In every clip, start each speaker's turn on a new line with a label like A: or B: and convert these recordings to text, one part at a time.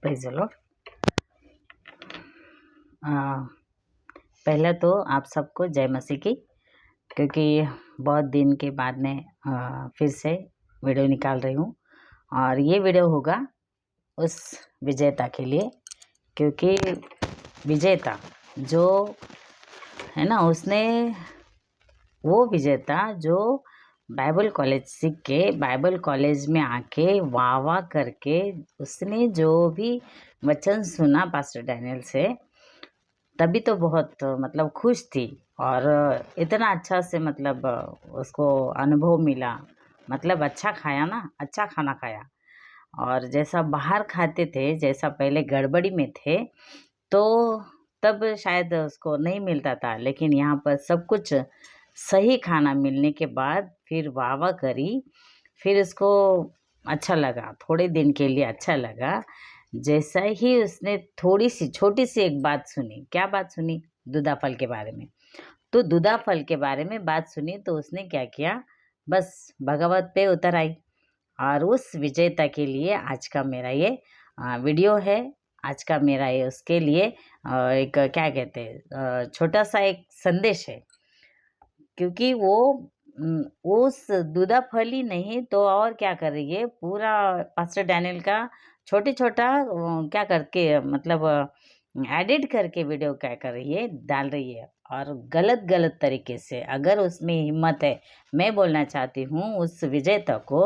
A: Praise the Lord. पहले तो आप सबको जय मसीह की, क्योंकि बहुत दिन के बाद मैं फिर से वीडियो निकाल रही हूँ और ये वीडियो होगा उस विजेता के लिए, क्योंकि विजेता जो है ना, उसने वो विजेता जो बाइबल कॉलेज सीख के बाइबल कॉलेज में आके वाह वाह करके उसने जो भी वचन सुना पास्टर डैनियल से, तभी तो बहुत मतलब खुश थी और इतना अच्छा से मतलब उसको अनुभव मिला। मतलब अच्छा खाया ना, अच्छा खाना खाया। और जैसा बाहर खाते थे, जैसा पहले गड़बड़ी में थे, तो तब शायद उसको नहीं मिलता था, लेकिन यहाँ पर सब कुछ सही खाना मिलने के बाद फिर वाह वाह करी। फिर उसको अच्छा लगा, थोड़े दिन के लिए अच्छा लगा। जैसा ही उसने थोड़ी सी छोटी सी एक बात सुनी, क्या बात सुनी? दूधा फल के बारे में। तो दूधा फल के बारे में बात सुनी तो उसने क्या किया, बस भगवत पे उतर आई। और उस विजेता के लिए आज का मेरा ये वीडियो है। आज का मेरा ये उसके लिए एक क्या कहते हैं, छोटा सा एक संदेश है, क्योंकि वो उस दूधा फल ही नहीं तो और क्या कर रही है, पूरा पास्टर डैनियल का छोटे छोटा क्या करके मतलब एडिट करके वीडियो क्या कर रही है, डाल रही है। और गलत गलत तरीके से, अगर उसमें हिम्मत है, मैं बोलना चाहती हूँ उस विजेता को,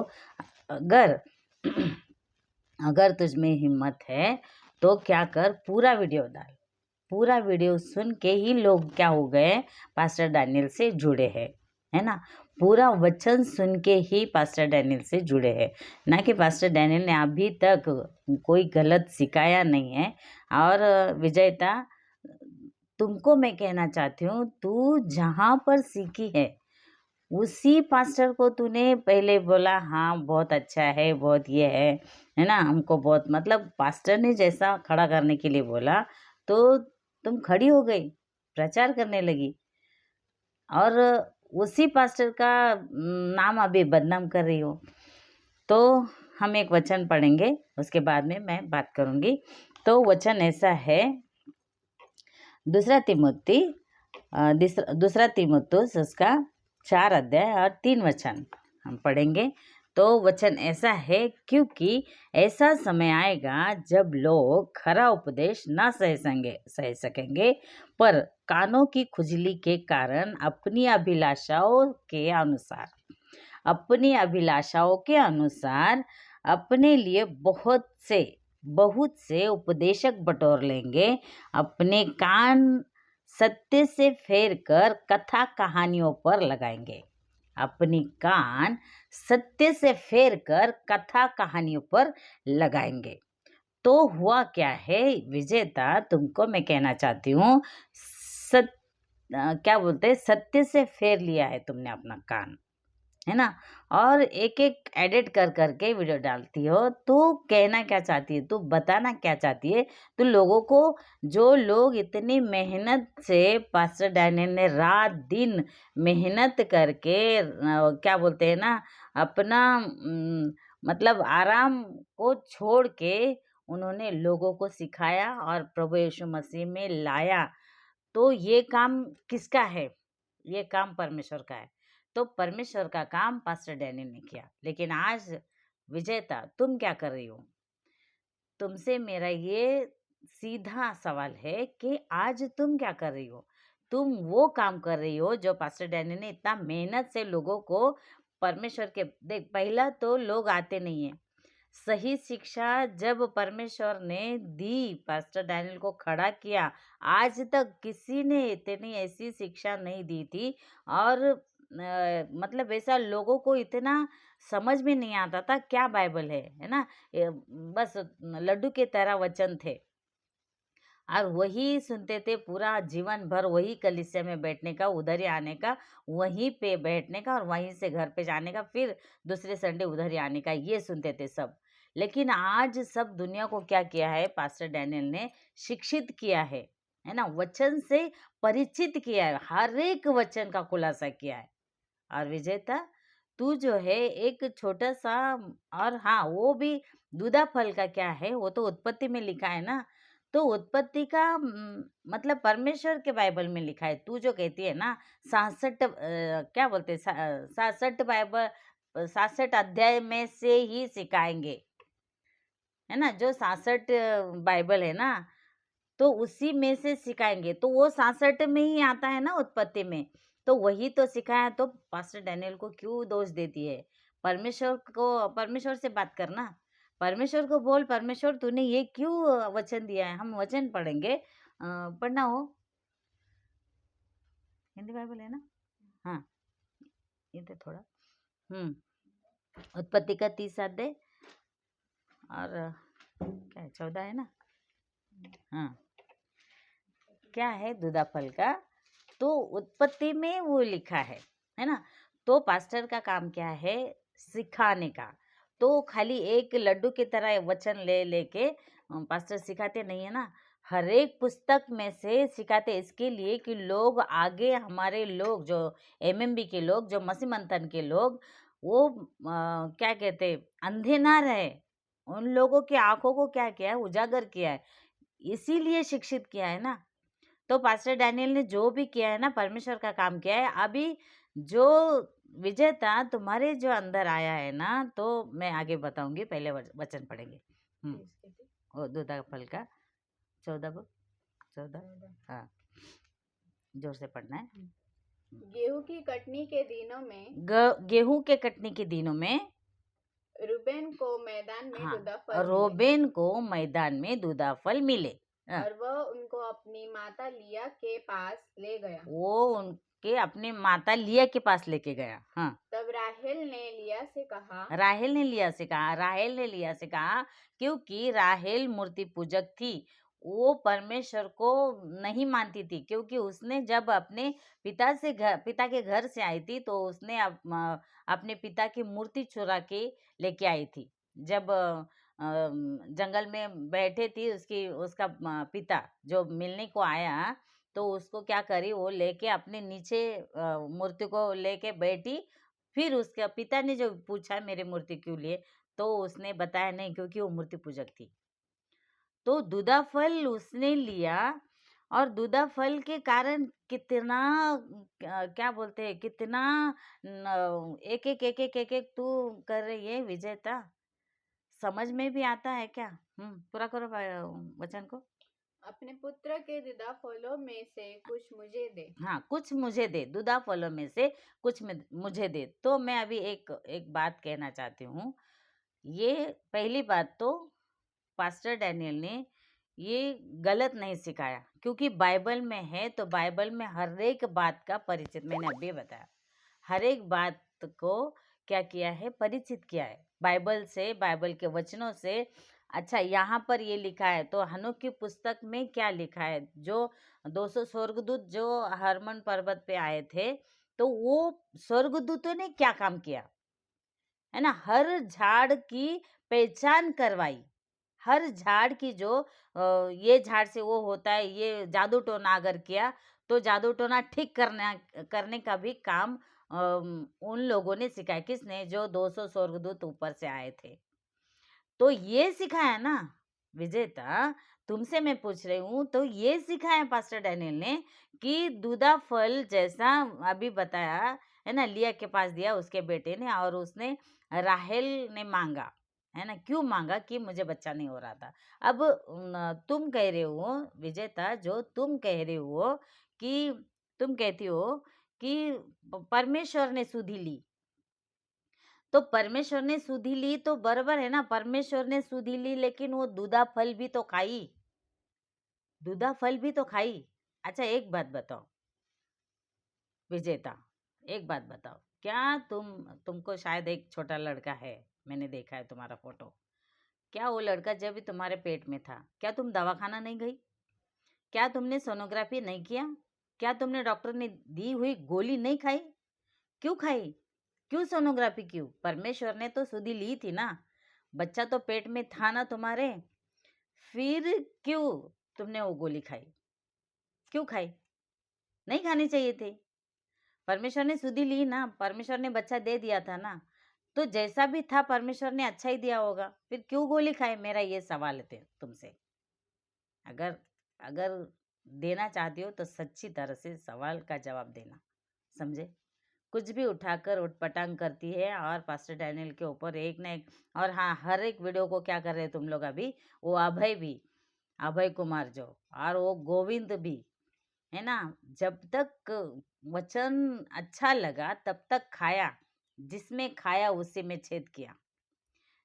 A: अगर अगर तुझ में हिम्मत है तो क्या कर, पूरा वीडियो डाल। पूरा वीडियो सुन के ही लोग क्या हो गए, पास्टर डैनियल से जुड़े हैं, है ना। पूरा वचन सुन के ही पास्टर डैनियल से जुड़े हैं, ना कि पास्टर डैनियल ने अभी तक कोई गलत सिखाया नहीं है। और विजेता, तुमको मैं कहना चाहती हूँ, तू जहाँ पर सीखी है उसी पास्टर को तूने पहले बोला, हाँ बहुत अच्छा है, बहुत ये है ना, हमको बहुत मतलब पास्टर ने जैसा खड़ा करने के लिए बोला तो तुम खड़ी हो गई, प्रचार करने लगी और उसी पास्टर का नाम अभी बदनाम कर रही हो। तो हम एक वचन पढ़ेंगे, उसके बाद में मैं बात करूँगी। तो वचन ऐसा है, दूसरा तीमुथियुस उसका 4 अध्याय और 3 वचन हम पढ़ेंगे। तो वचन ऐसा है, क्योंकि ऐसा समय आएगा जब लोग खरा उपदेश न सह सकेंगे, पर कानों की खुजली के कारण अपनी अभिलाषाओं के अनुसार अपने लिए बहुत से उपदेशक बटोर लेंगे, अपने कान सत्य से फेर कर कथा कहानियों पर लगाएंगे। अपनी कान सत्य से फेर कर कथा कहानियों पर लगाएंगे। तो हुआ क्या है विजेता, तुमको मैं कहना चाहती हूँ, क्या बोलते हैं, सत्य से फेर लिया है तुमने अपना कान, है ना। और एक एक एडिट कर करके वीडियो डालती हो। तू कहना क्या चाहती है, तू बताना क्या चाहती है, तो लोगों को, जो लोग इतनी मेहनत से पास्टर डैनियल ने रात दिन मेहनत करके क्या बोलते हैं ना, अपना मतलब आराम को छोड़ के उन्होंने लोगों को सिखाया और प्रभु यीशु मसीह में लाया। तो ये काम किसका है? ये काम परमेश्वर का है। तो परमेश्वर का काम पास्टर डैनियल ने किया। लेकिन आज विजेता, तुम क्या कर रही हो? तुमसे मेरा ये सीधा सवाल है कि आज तुम क्या कर रही हो? तुम वो काम कर रही हो जो पास्टर डैनियल ने इतना मेहनत से लोगों को परमेश्वर के, देख पहला तो लोग आते नहीं है। सही शिक्षा जब परमेश्वर ने दी, पास्टर डैनियल को खड़ा किया, आज तक किसी ने इतनी ऐसी शिक्षा नहीं दी थी। और मतलब ऐसा लोगों को इतना समझ में नहीं आता था क्या बाइबल है ना। बस लड्डू के तरह वचन थे और वही सुनते थे पूरा जीवन भर, वही कलीसिया में बैठने का, उधर ही आने का, वहीं पे बैठने का और वहीं से घर पे जाने का, फिर दूसरे संडे उधर ही आने का, ये सुनते थे सब। लेकिन आज सब दुनिया को क्या किया है, पास्टर डैनियल ने शिक्षित किया है ना, वचन से परिचित किया है, हर एक वचन का खुलासा किया है। और विजेता, तू जो है एक छोटा सा, और हाँ वो भी दूधा फल का क्या है, वो तो उत्पत्ति में लिखा है ना। तो उत्पत्ति का मतलब परमेश्वर के बाइबल में लिखा है। तू जो कहती है ना 66 क्या बोलते हैं 67 बाइबल 67 अध्याय में से ही सिखाएंगे, है ना। जो 66 बाइबल है ना, तो उसी में से सिखाएंगे। तो वो 66 में ही आता है ना उत्पत्ति में, तो वही तो सिखाया। तो पास्टर डैनियल को क्यों दोष देती है? परमेश्वर से बात करना, परमेश्वर को बोल, परमेश्वर तूने ये क्यों वचन दिया है। हम वचन पढ़ेंगे, पढ़ना हो, हिंदी बाइबल है ना। हाँ, ये तो थोड़ा उत्पत्ति का 30 अध्याय और क्या है 14 है ना। हाँ, क्या है दूधा फल का, तो उत्पत्ति में वो लिखा है ना। तो पास्टर का काम क्या है? सिखाने का। तो खाली एक लड्डू की तरह वचन ले लेके पास्टर सिखाते नहीं है ना। हर एक पुस्तक में से सिखाते, इसके लिए कि लोग आगे, हमारे लोग जो एमएमबी के लोग, जो मसीह मंथन के लोग, वो क्या कहते, अंधे ना रहे। उन लोगों की आंखों को क्या किया है? उजागर किया है, इसीलिए शिक्षित किया है ना। तो पास्टर डैनियल ने जो भी किया है ना, परमेश्वर का काम किया है। अभी जो विजेता तुम्हारे जो अंदर आया है ना, तो मैं आगे बताऊंगी, पहले वचन पढ़ेंगे। वो दूधा फल का 14 हाँ, जोर से पढ़ना है।
B: गेहूं की कटनी के दिनों में
A: गेहूं के कटनी के दिनों में
B: रूबेन को मैदान में
A: हाँ,
B: दूधा फल
A: रोबेन को मैदान में दूधा फल मिले।
B: और वह उनको अपनी माता लिया के पास ले गया।
A: वो उनके अपने माता लिया के पास लेके गया। हाँ,
B: तब राहेल ने लिया से कहा,
A: राहेल ने लिया से कहा, क्योंकि राहेल मूर्ति पूजक थी। वो परमेश्वर को नहीं मानती थी, क्योंकि उसने जब अपने पिता के घर से आई थी, तो उसने अपने पिता की मूर्ति चुरा के लेके आई थी। जब जंगल में बैठे थी, उसका पिता जो मिलने को आया, तो उसको क्या करी, वो लेके अपने नीचे मूर्ति को लेके बैठी। फिर उसके पिता ने जो पूछा मेरी मूर्ति क्यों लिए, तो उसने बताया नहीं, क्योंकि वो मूर्ति पूजक थी। तो दूधा फल उसने लिया, और दूधा फल के कारण कितना क्या बोलते हैं, कितना एक एक तू कर रही है विजेता, समझ में भी आता है क्या? पूरा करो वचन को।
B: अपने पुत्र के दूधा फलों में से कुछ मुझे दे।
A: हाँ, कुछ मुझे दे, दूधा फलों में से कुछ मुझे दे। तो मैं अभी एक बात कहना चाहती हूँ। ये पहली बात तो पास्टर डैनियल ने ये गलत नहीं सिखाया, क्योंकि बाइबल में है, तो बाइबल में हर एक बात का परिचित, मैंने अभी बताया, हर एक बात को क्या किया है? परिचित किया है बाइबल से, बाइबल के वचनों से। अच्छा, यहाँ पर ये लिखा है, तो हनोक की पुस्तक में क्या लिखा है? जो 200 स्वर्गदूत जो हरमन पर्वत पे आए थे, तो वो स्वर्गदूतों ने क्या काम किया, है ना? हर झाड़ की पहचान करवाई, हर झाड़ की जो ये झाड़ से वो होता है, ये जादू टोना अगर किया, तो जादू टोना ठीक करने का भी काम उन लोगों ने सिखाया। किसने? जो 200 स्वर्गदूत ऊपर से आए थे। तो ये सिखाया ना विजेता, तुमसे मैं पूछ रही हूँ, तो ये सिखाया पास्टर डैनियल ने कि दूधा फल जैसा अभी बताया है ना, लिया के पास दिया उसके बेटे ने, और उसने राहेल ने मांगा, है ना। क्यों मांगा? कि मुझे बच्चा नहीं हो रहा था। अब तुम कह रहे हो विजेता, जो तुम कह रहे हो कि तुम कहती हो कि परमेश्वर ने सुधि ली, तो परमेश्वर ने सुधि ली तो बराबर है ना, परमेश्वर ने सुधि ली, लेकिन वो दूधा फल भी तो खाई, दूधा फल भी तो खाई। अच्छा, एक बात बताओ विजेता, एक बात बताओ, क्या तुमको शायद एक छोटा लड़का है, मैंने देखा है तुम्हारा फोटो। क्या वो लड़का जब भी तुम्हारे पेट में था, क्या तुम दवाखाना नहीं गई? क्या तुमने सोनोग्राफी नहीं किया? क्या तुमने डॉक्टर ने दी हुई गोली नहीं खाई? क्यों खाई? क्यों सोनोग्राफी क्यों? परमेश्वर ने तो सुधि ली थी ना, बच्चा तो पेट में था ना तुम्हारे, फिर क्यों तुमने वो गोली खाई? क्यों खाई? नहीं खानी चाहिए थी। परमेश्वर ने सुधि ली ना, परमेश्वर ने बच्चा दे दिया था ना। तो जैसा भी था परमेश्वर ने अच्छा ही दिया होगा, फिर क्यों गोली खाए? मेरा ये सवाल है तुमसे। अगर अगर देना चाहती हो तो सच्ची तरह से सवाल का जवाब देना, समझे? कुछ भी उठाकर उटपटांग करती है और पास्टर डैनियल के ऊपर एक ना एक। और हाँ, हर एक वीडियो को क्या कर रहे हैं तुम लोग अभी, वो अभय भी, अभय कुमार जो, और वो गोविंद भी, है ना? जब तक वचन अच्छा लगा तब तक खाया, जिसमें खाया उसी में छेद किया,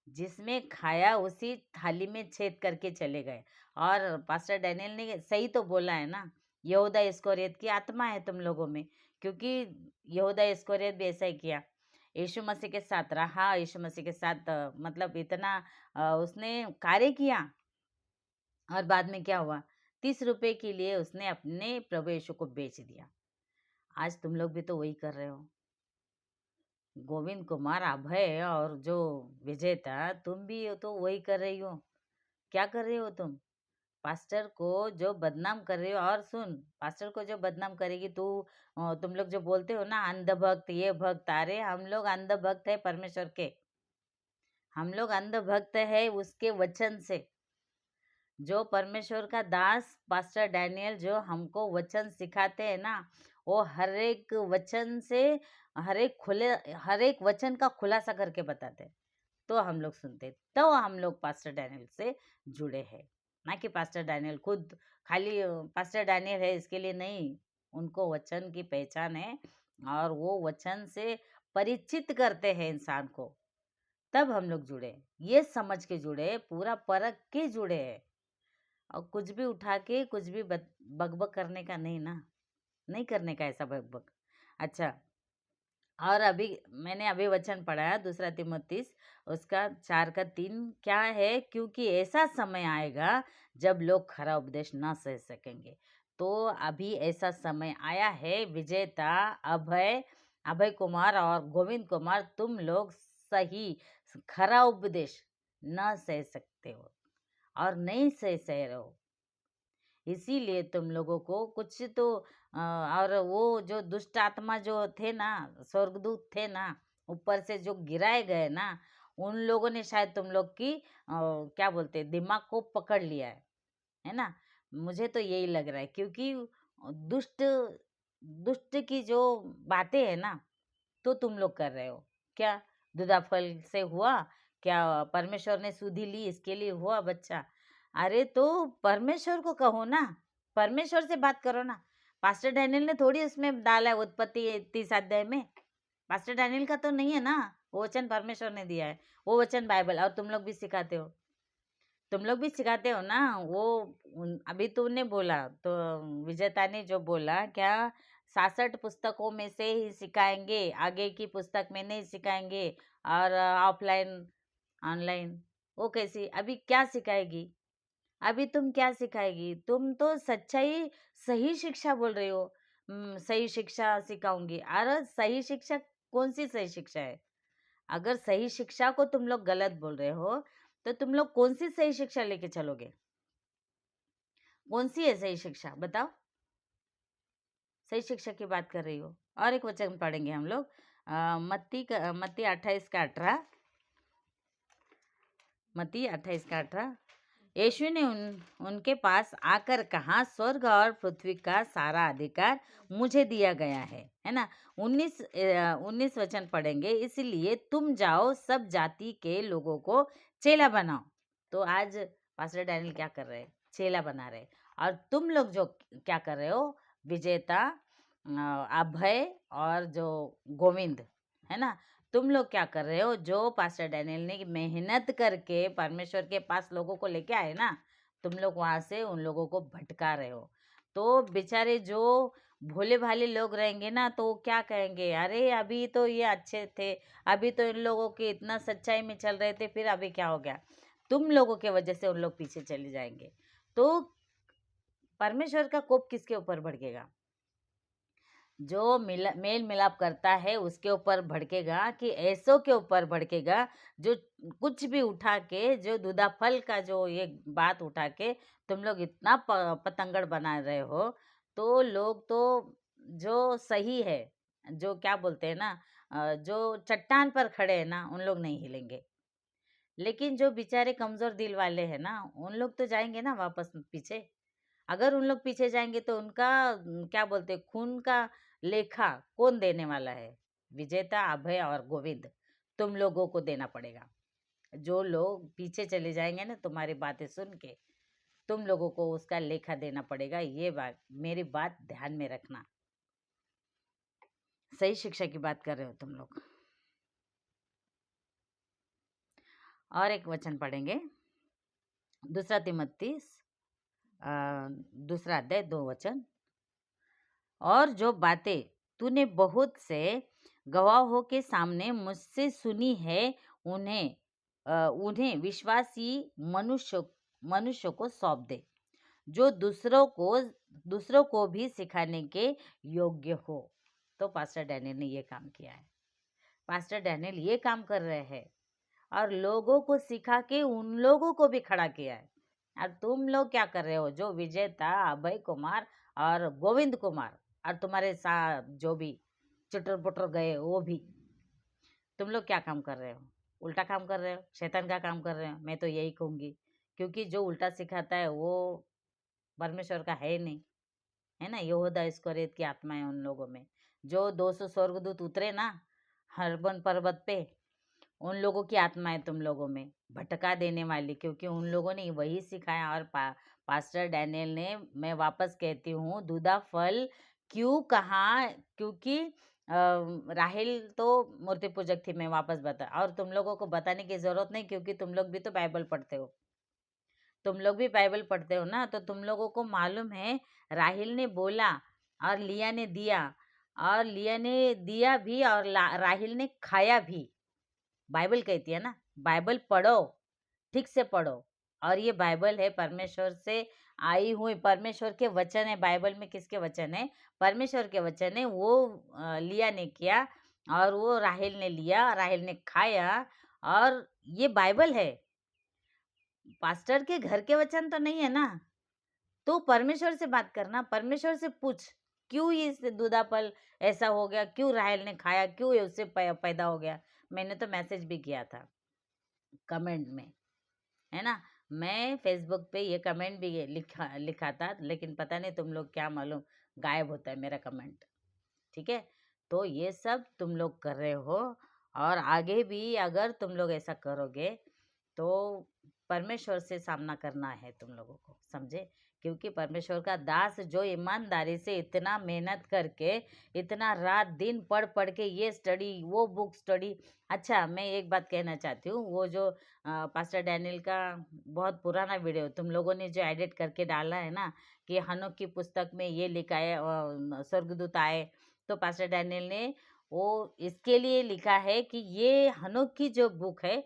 A: जिसमें खाया उसी थाली में छेद करके चले गए। और पास्टर डैनियल ने सही तो बोला है ना, यहूदा इस्करियोत की आत्मा है तुम लोगों में, क्योंकि यहूदा इस्करियोत भी ऐसा ही किया, यीशु मसीह के साथ रहा, यीशु मसीह के साथ मतलब इतना उसने कार्य किया। और बाद में क्या हुआ? 30 रुपए के लिए उसने अपने प्रभु यीशु को बेच दिया। आज तुम लोग भी तो वही कर रहे हो। गोविंद कुमार, अभय और जो विजेता, तुम भी तो वही कर रही हो। क्या कर रहे हो तुम? पास्टर को जो बदनाम कर रही हो। और सुन, पास्टर को जो बदनाम करेगी तू, तुम लोग जो बोलते हो ना अंधभक्त, ये भक्त, अरे हम लोग अंधभक्त है परमेश्वर के, हम लोग अंधभक्त है उसके वचन से। जो परमेश्वर का दास पास्टर डैनियल जो हमको वचन सिखाते हैं ना, वो हर एक वचन से, हर एक वचन का खुलासा करके बताते हैं, तो हम लोग सुनते, तो हम लोग पास्टर डैनियल से जुड़े हैं। ना कि पास्टर डैनियल खुद खाली पास्टर डैनियल है इसके लिए नहीं, उनको वचन की पहचान है, और वो वचन से परिचित करते हैं इंसान को, तब हम लोग जुड़े, ये समझ के जुड़े, पूरा परख के जुड़े हैं। और कुछ भी उठा के कुछ भी बकबक करने का नहीं ना, नहीं करने का ऐसा बकबक। अच्छा, और अभी मैंने अभी वचन पढ़ा है 2 तीमुथियुस उसका 4:3 क्या है, क्योंकि ऐसा समय आएगा जब लोग खरा उपदेश ना सह सकेंगे। तो अभी ऐसा समय आया है, विजेता, अभय, अभय कुमार और गोविंद कुमार, तुम लोग सही खरा उपदेश न सह सकते हो और नहीं सह रहे हो। इसीलिए तुम लोगों को कुछ तो और वो जो दुष्ट आत्मा जो थे ना, स्वर्गदूत थे ना, ऊपर से जो गिराए गए ना, उन लोगों ने शायद तुम लोग की क्या बोलते हैं, दिमाग को पकड़ लिया है ना? मुझे तो यही लग रहा है, क्योंकि दुष्ट दुष्ट की जो बातें है ना, तो तुम लोग कर रहे हो क्या? दूधा फल से हुआ क्या? परमेश्वर ने सुधि ली इसके लिए हुआ बच्चा? अरे तो परमेश्वर को कहो ना, परमेश्वर से बात करो ना। पास्टर डैनियल ने थोड़ी उसमें डाला है उत्पत्ति 30 अध्याय में, पास्टर डैनियल का तो नहीं है ना, वो वचन परमेश्वर ने दिया है, वो वचन बाइबल। और तुम लोग भी सिखाते हो, तुम लोग भी सिखाते हो ना वो। अभी तूने बोला तो, विजेता ने जो बोला क्या, 66 पुस्तकों में से ही सिखाएंगे, आगे की पुस्तक में नहीं सिखाएंगे, और ऑफलाइन ऑनलाइन, वो कैसी अभी क्या सिखाएगी? अभी तुम क्या सिखाएगी? तुम तो सच्चाई, सही शिक्षा बोल रही हो। सही शिक्षा सिखाऊंगी। अरे सही शिक्षा, कौन सी सही शिक्षा है? अगर सही शिक्षा को तुम लोग गलत बोल रहे हो, तो तुम लोग कौन सी सही शिक्षा लेके चलोगे? कौन सी है सही शिक्षा, बताओ? सही शिक्षा की बात कर रही हो। और एक वचन पढ़ेंगे हम लोग, मत्ती 28:18, मत्ती 28:18। यीशु ने उनके पास आकर कहा, स्वर्ग और पृथ्वी का सारा अधिकार मुझे दिया गया है ना? 19 वचन पढ़ेंगे, इसलिए तुम जाओ, सब जाति के लोगों को चेला बनाओ। तो आज पास्टर डैनियल क्या कर रहे हैं? चेला बना रहे। और तुम लोग जो क्या कर रहे हो, विजेता, अभय और जो गोविंद, है ना, तुम लोग क्या कर रहे हो? जो पास्टर डैनियल ने मेहनत करके परमेश्वर के पास लोगों को लेके आए ना, तुम लोग वहां से उन लोगों को भटका रहे हो। तो बेचारे जो भोले भाले लोग रहेंगे ना, तो वो क्या कहेंगे, अरे अभी तो ये अच्छे थे, अभी तो इन लोगों के इतना सच्चाई में चल रहे थे, फिर अभी क्या हो गया? तुम लोगों के वजह से उन लोग पीछे चले जाएंगे। तो परमेश्वर का कोप किसके ऊपर भड़केगा? जो मेल मिलाप करता है उसके ऊपर भड़केगा, कि ऐसों के ऊपर भड़केगा जो कुछ भी उठा के, जो दूधा फल का जो ये बात उठा के तुम लोग इतना पतंगड़ बना रहे हो। तो लोग तो जो सही है, जो क्या बोलते हैं ना, जो चट्टान पर खड़े हैं ना उन लोग नहीं हिलेंगे, लेकिन जो बेचारे कमज़ोर दिल वाले हैं ना उन लोग तो जाएँगे ना वापस पीछे। अगर उन लोग पीछे जाएँगे तो उनका क्या बोलते हैं खून का लेखा कौन देने वाला है? विजेता, अभय और गोविंद तुम लोगों को देना पड़ेगा। जो लोग पीछे चले जाएँगे ना तुम्हारी बातें सुन के, तुम लोगों को उसका लेखा देना पड़ेगा। ये बात मेरी बात ध्यान में रखना। सही शिक्षा की बात कर रहे हो तुम लोग। और एक वचन पढ़ेंगे, दूसरा तिमोथी दूसरा अध्याय 2 वचन। और जो बातें तूने बहुत से गवाहों के सामने मुझसे सुनी है उन्हें विश्वासी मनुष्य को सौंप दे, जो दूसरों को भी सिखाने के योग्य हो। तो पास्टर डैनियल ने ये काम किया है। पास्टर डैनियल ये काम कर रहे हैं और लोगों को सिखा के उन लोगों को भी खड़ा किया है। और तुम लोग क्या कर रहे हो? जो विजेता, अभय कुमार और गोविंद कुमार और तुम्हारे साथ जो भी चुटर पुटर गए वो भी, तुम लोग क्या काम कर रहे हो? उल्टा काम कर रहे हो, शैतान का काम कर रहे हो। मैं तो यही कहूँगी, क्योंकि जो उल्टा सिखाता है वो परमेश्वर का है नहीं, है ना। यहूदा इस्करियोत की आत्मा है उन लोगों में। जो 200 स्वर्गदूत उतरे ना हरबन पर्वत पे, उन लोगों की आत्मा है तुम लोगों में, भटका देने वाली, क्योंकि उन लोगों ने वही सिखाया। और पास्टर डैनियल ने, मैं वापस कहती हूँ, दूधा फल क्यों कहा? क्योंकि राहेल तो मूर्ति पूजक थी, मैं वापस बता, और तुम लोगों को बताने की ज़रूरत नहीं, क्योंकि तुम लोग भी तो बाइबल पढ़ते हो। तुम लोग भी बाइबल पढ़ते हो ना, तो तुम लोगों को मालूम है राहेल ने बोला और लिया ने दिया, और लिया ने दिया भी और राहेल ने खाया भी। बाइबल कहती है ना, बाइबल पढ़ो, ठीक से पढ़ो। और ये बाइबल है परमेश्वर से आई हुई, परमेश्वर के वचन है। बाइबल में किसके वचन है? परमेश्वर के वचन है। वो लिया ने किया और वो राहेल ने लिया, राहेल ने खाया, और ये बाइबल है। पास्टर के घर के वचन तो नहीं है ना। तो परमेश्वर से बात करना, परमेश्वर से पूछ, क्यों ये दूधा फल ऐसा हो गया? क्यों राहेल ने खाया? क्यों ये उससे पैदा हो गया? मैंने तो मैसेज भी किया था कमेंट में, है ना। मैं फेसबुक पे ये कमेंट भी लिखा था, लेकिन पता नहीं तुम लोग क्या मालूम गायब होता है मेरा कमेंट। ठीक है, तो ये सब तुम लोग कर रहे हो, और आगे भी अगर तुम लोग ऐसा करोगे तो परमेश्वर से सामना करना है तुम लोगों को, समझे। क्योंकि परमेश्वर का दास जो ईमानदारी से इतना मेहनत करके, इतना रात दिन पढ़ पढ़ के, ये स्टडी वो बुक स्टडी। अच्छा, मैं एक बात कहना चाहती हूँ, वो जो पास्टर डैनियल का बहुत पुराना वीडियो तुम लोगों ने जो एडिट करके डाला है ना, कि हनोक की पुस्तक में ये लिखा है स्वर्गदूत आए, तो पास्टर डैनियल ने वो इसके लिए लिखा है कि ये हनोक की जो बुक है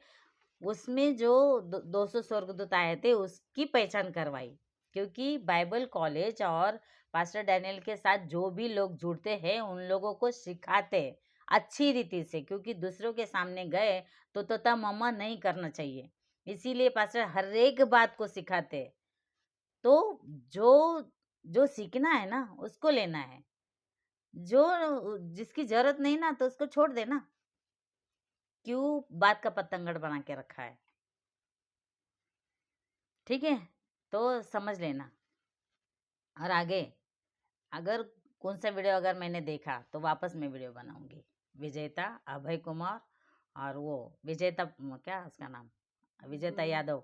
A: उसमें जो 200 स्वर्गदूत आए थे उसकी पहचान करवाई। क्योंकि बाइबल कॉलेज और पास्टर डैनियल के साथ जो भी लोग जुड़ते हैं उन लोगों को सिखाते हैं अच्छी रीति से, क्योंकि दूसरों के सामने गए तो तोता मम्मा नहीं करना चाहिए। इसीलिए पास्टर हर एक बात को सिखाते हैं। तो जो जो सीखना है ना उसको लेना है, जो जिसकी जरूरत नहीं ना तो उसको छोड़ देना। क्यों बात का पतंगड़ बना के रखा है? ठीक है, तो समझ लेना। और आगे अगर कौन सा वीडियो अगर मैंने देखा तो वापस मैं वीडियो बनाऊंगी। विजेता, अभय कुमार और वो विजेता, क्या उसका नाम, विजेता यादव,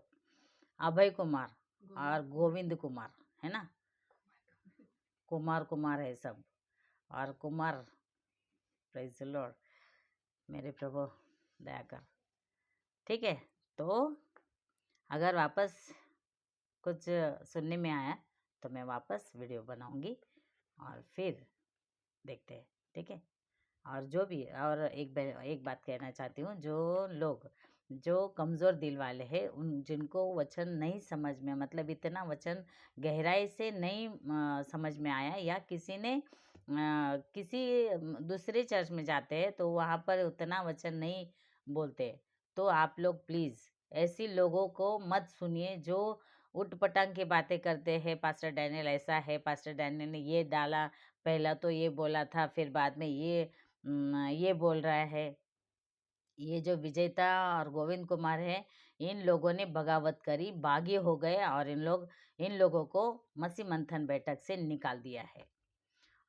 A: अभय कुमार और गोविंद कुमार, है ना। कुमार कुमार है सब, और कुमार, प्रेज द लॉर्ड, मेरे प्रभु दया कर। ठीक है, तो अगर वापस कुछ सुनने में आया तो मैं वापस वीडियो बनाऊंगी और फिर देखते हैं। ठीक है, और जो भी, और एक बात कहना चाहती हूँ, जो लोग जो कमज़ोर दिल वाले हैं, उन जिनको वचन नहीं समझ में, मतलब इतना वचन गहराई से नहीं समझ में आया, या किसी ने किसी दूसरे चर्च में जाते हैं तो वहाँ पर उतना वचन नहीं बोलते, तो आप लोग प्लीज़ ऐसी लोगों को मत सुनिए जो उटपटांग की बातें करते हैं। पास्टर डैनियल ऐसा है, पास्टर डैनियल ने ये डाला, पहला तो ये बोला था, फिर बाद में ये ये बोल रहा है, ये जो विजेता और गोविंद कुमार है, इन लोगों ने बगावत करी, बागी हो गए और इन लोगों को मसी मंथन बैठक से निकाल दिया है।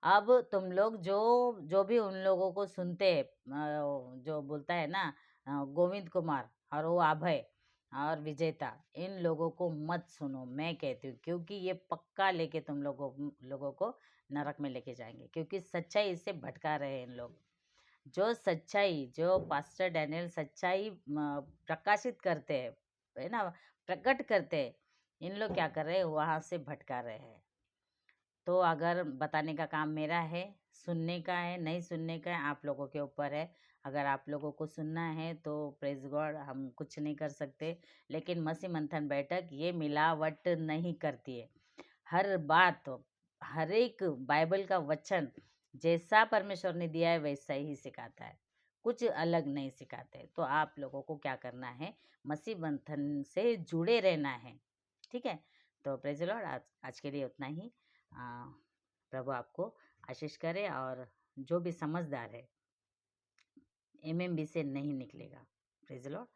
A: अब तुम लोग जो जो भी उन लोगों को सुनते हैं, जो बोलता है ना, गोविंद कुमार और वो अभय और विजेता, इन लोगों को मत सुनो, मैं कहती हूँ, क्योंकि ये पक्का लेके तुम लोगों को नरक में लेके जाएंगे, क्योंकि सच्चाई से भटका रहे हैं इन लोग। जो सच्चाई, जो पास्टर डैनियल सच्चाई प्रकाशित करते हैं, है ना, प्रकट करते हैं, इन लोग क्या कर रहे हैं, वहाँ से भटका रहे हैं। तो अगर बताने का काम मेरा है, सुनने का है, नहीं सुनने का है, आप लोगों के ऊपर है। अगर आप लोगों को सुनना है तो प्रेज़ गॉड, हम कुछ नहीं कर सकते। लेकिन मसीह मंथन बैठक ये मिलावट नहीं करती है। हर बात, हर एक बाइबल का वचन जैसा परमेश्वर ने दिया है वैसा ही सिखाता है, कुछ अलग नहीं सिखाते। तो आप लोगों को क्या करना है, मसीह मंथन से जुड़े रहना है, ठीक है। तो प्रेज़ द लॉर्ड, आज आज के लिए उतना ही। आ, प्रभु आपको आशीष करे, और जो भी समझदार है एमएमबी से नहीं निकलेगा। Praise the Lord.